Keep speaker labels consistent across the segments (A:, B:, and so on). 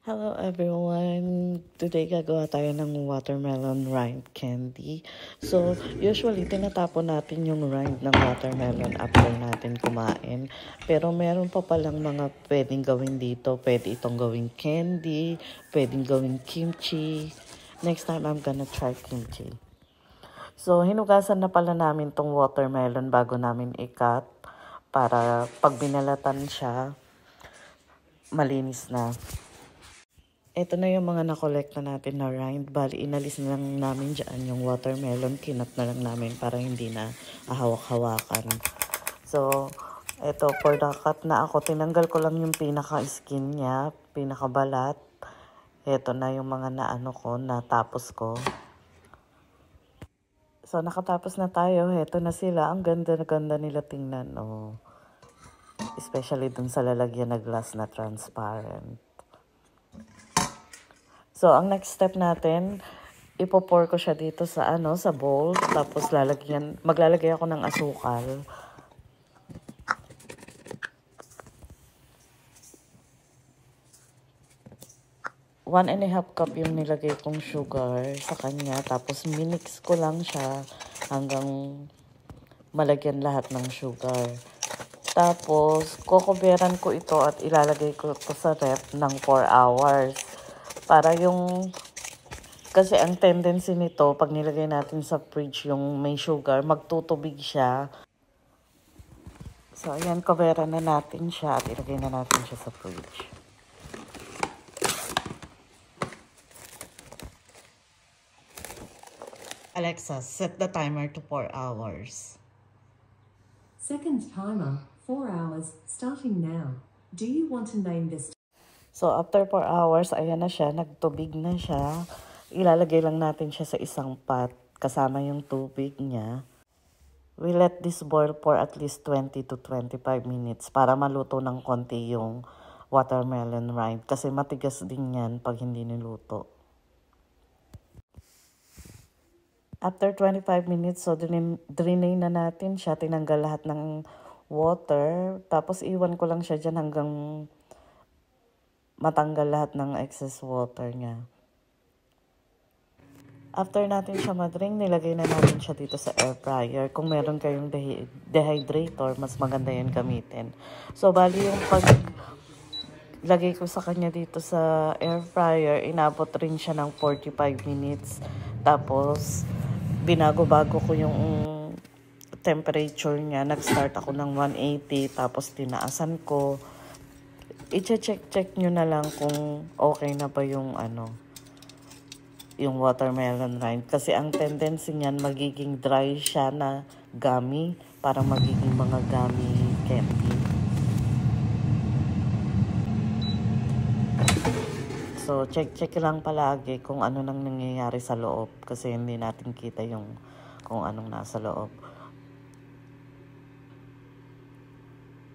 A: Hello everyone! Today gagawa tayo ng watermelon rind candy. So, usually tinatapon natin yung rind ng watermelon after natin kumain. Pero meron pa palang mga pwedeng gawin dito. Pwede itong gawing candy, pwedeng gawing kimchi. Next time I'm gonna try kimchi. So, hinugasan na pala namin tong watermelon bago namin i-cut para pag binalatan siya, malinis na. Ito na yung mga nakolekta natin na rind. Bali, inalis na lang namin dyan yung watermelon. Kinat na lang namin para hindi na ahawak-hawakan. So, ito, for the cut na ako, tinanggal ko lang yung pinaka-skin niya, pinaka-balat. Ito na yung mga naano ko, natapos ko. So, nakatapos na tayo. Ito na sila. Ang ganda-ganda nila tingnan. Oh. Especially dun sa lalagyan na glass na transparent. So, ang next step natin, ipo-pour ko siya dito sa sa bowl, tapos maglalagay ako ng asukal. One and a half cup yung nilagay kong sugar sa kanya, tapos minix ko lang siya hanggang malagyan lahat ng sugar. Tapos, kukuberan ko ito at ilalagay ko ito sa ref ng 4 hours. Para kasi ang tendency nito, pag nilagay natin sa fridge yung may sugar, magtutubig siya. So, ayan, coveran na natin siya at ilagay na natin siya sa fridge. Alexa, set the timer to 4 hours.
B: Second timer, 4 hours, starting now. Do you want to name this?
A: So, after 4 hours, ayan na siya, nagtubig na siya. Ilalagay lang natin siya sa isang pot, kasama yung tubig niya. We let this boil for at least 20 to 25 minutes para maluto ng konti yung watermelon rind. Kasi matigas din yan pag hindi niluto. After 25 minutes, so drain na natin siya. Tinanggal lahat ng water. Tapos iwan ko lang siya dyan hanggang matanggal lahat ng excess water niya. After natin siya madring, nilagay na natin siya dito sa air fryer. Kung meron kayong dehydrator, mas maganda yan gamitin. So, bali yung lagay ko sa kanya dito sa air fryer, inabot rin siya ng 45 minutes. Tapos, binago-bago ko yung temperature niya. Nag-start ako ng 180, tapos tinaasan ko. I-check nyo na lang kung okay na ba yung yung watermelon rind. Kasi ang tendency niyan, magiging dry siya na gummy. Parang magiging mga gummy candy. So, check lang palagi kung ano nang nangyayari sa loob. Kasi hindi natin kita kung anong nasa loob.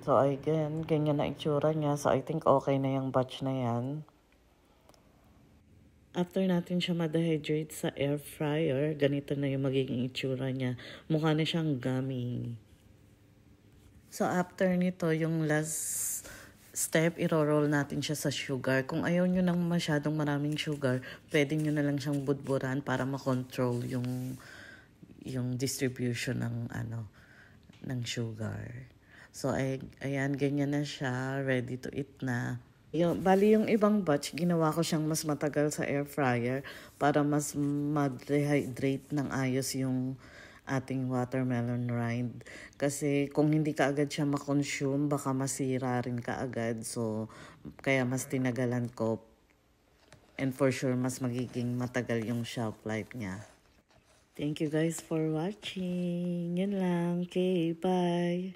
A: So, again, ganyan na itsura niya. So, I think okay na yung batch na yan. After natin siya ma-dehydrate sa air fryer, ganito na yung magiging itsura niya. Mukha na siyang gummy. So, after nito, yung last step, iro-roll natin siya sa sugar. Kung ayaw nyo ng masyadong maraming sugar, pwede nyo na lang siyang budburan para makontrol yung distribution ng sugar. So, ayan, ganyan na siya. Ready to eat na. Bali yung ibang batch, ginawa ko siyang mas matagal sa air fryer para mas ma-dehydrate ng ayos yung ating watermelon rind. Kasi kung hindi ka agad siya ma-consume, baka masira rin ka agad. So, kaya mas tinagalan ko. And for sure, mas magiging matagal yung shelf life niya. Thank you guys for watching. Yun lang. Okay, bye.